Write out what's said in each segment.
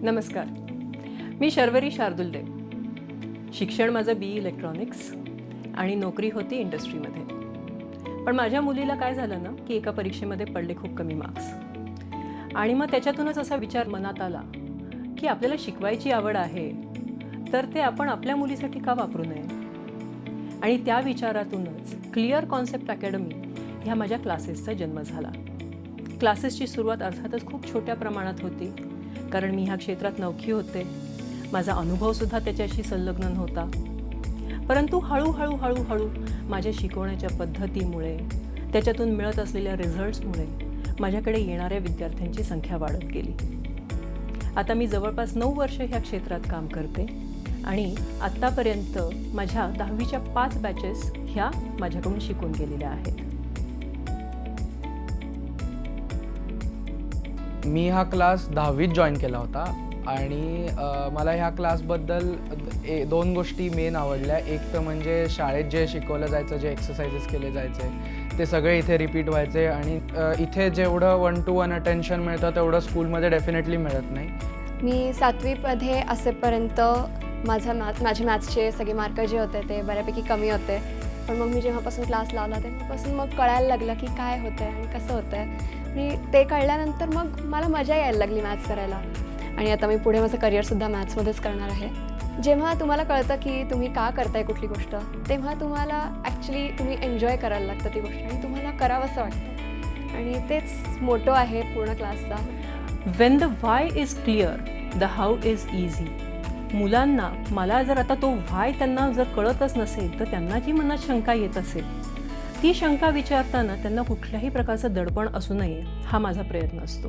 नमस्कार. मी शर्वरी शार्दुल दे. शिक्षण माझं BE इलेक्ट्रॉनिक्स आणि नोकरी होती इंडस्ट्रीमध्ये. पण माझ्या मुलीला काय झालं ना की एका परीक्षेमध्ये पडले खूप कमी मार्क्स. आणि मग त्याच्यातूनच असा विचार मनात आला की आपल्याला शिकवायची आवड आहे तर ते आपण आपल्या मुलीसाठी का वापरू नये. आणि त्या विचारातूनच क्लिअर कॉन्सेप्ट अकॅडमी ह्या माझ्या क्लासेसचा जन्म झाला. क्लासेसची सुरुवात अर्थातच खूप छोट्या प्रमाणात होती, कारण मी ह्या क्षेत्रात नवखी होते. माझा अनुभवसुद्धा त्याच्याशी संलग्न नव्हता. परंतु हळूहळू माझ्या शिकवण्याच्या पद्धतीमुळे, त्याच्यातून मिळत असलेल्या रिझल्ट्समुळे माझ्याकडे येणाऱ्या विद्यार्थ्यांची संख्या वाढत गेली. आता मी जवळपास 9 वर्ष ह्या क्षेत्रात काम करते आणि आत्तापर्यंत माझ्या 10वीच्या 5 बॅचेस ह्या माझ्याकडून शिकून गेलेल्या आहेत. मी हा क्लास 10वीत जॉईन केला होता आणि मला ह्या क्लासबद्दल 2 गोष्टी मेन आवडल्या. एक तर म्हणजे शाळेत जे शिकवलं जायचं, जे एक्सरसाइजेस केले जायचे ते सगळे इथे रिपीट व्हायचे आणि इथे जेवढं 1 to 1 अटेन्शन मिळतं तेवढं स्कूलमध्ये डेफिनेटली मिळत नाही. मी 7वीमध्ये असेपर्यंत माझे मॅथ्सचे सगळे मार्क जे होते ते बऱ्यापैकी कमी होते. पण मग मी जेव्हापासून क्लास लावला तेव्हापासून मग कळायला लागलं की काय होतं आहे आणि कसं होतं आहे. आणि ते कळल्यानंतर मग मला मजा यायला लागली मॅथ्स करायला. आणि आता मी पुढे माझं करिअरसुद्धा मॅथ्समध्येच करणार आहे. जेव्हा तुम्हाला कळतं की तुम्ही का करताय कुठली गोष्ट, तेव्हा तुम्हाला ॲक्च्युली तुम्ही एन्जॉय करायला लागतं ती गोष्ट आणि तुम्हाला करावंसं वाटतं. आणि तेच मोटो आहे पूर्ण क्लासचा. When the why is clear, the how is easy. मुलांना मला जर आता तो why त्यांना जर कळतच नसेल तर त्यांना जी मनात शंका येत असेल, ती शंका विचारताना त्यांना कुठल्याही प्रकारचं दडपण असू नये हा माझा प्रयत्न असतो.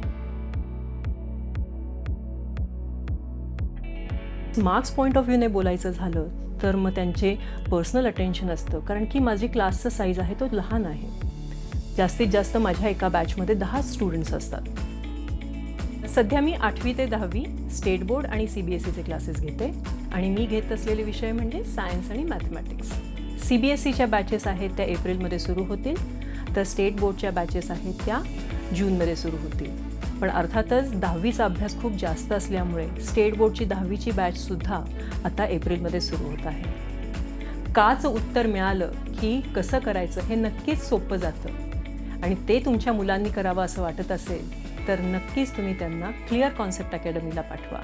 मार्क्स पॉईंट ऑफ व्ह्यूने बोलायचं झालं तर मग त्यांचे पर्सनल अटेन्शन असतं, कारण की माझी क्लासचा साईज आहे तो लहान आहे. जास्तीत जास्त माझ्या एका बॅचमध्ये 10 स्टुडंट्स असतात. सध्या मी 8वी ते 10वी स्टेट बोर्ड आणि CBSEचे क्लासेस घेते आणि मी घेत असलेले विषय म्हणजे सायन्स आणि मॅथमॅटिक्स. CBSEच्या बॅचेस आहेत त्या एप्रिलमध्ये सुरू होतील, तर स्टेट बोर्डच्या बॅचेस आहेत त्या जूनमध्ये सुरू होतील. पण अर्थातच 10वीचा अभ्यास खूप जास्त असल्यामुळे स्टेट बोर्डची 10वीची बॅचसुद्धा आता एप्रिलमध्ये सुरू होत आहे. काचं उत्तर मिळालं की कसं करायचं हे नक्कीच सोपं जातं आणि ते तुमच्या मुलांनी करावं असं वाटत असेल तर नक्कीच तुम्ही त्यांना क्लिअर कॉन्सेप्ट अकॅडमीला पाठवा.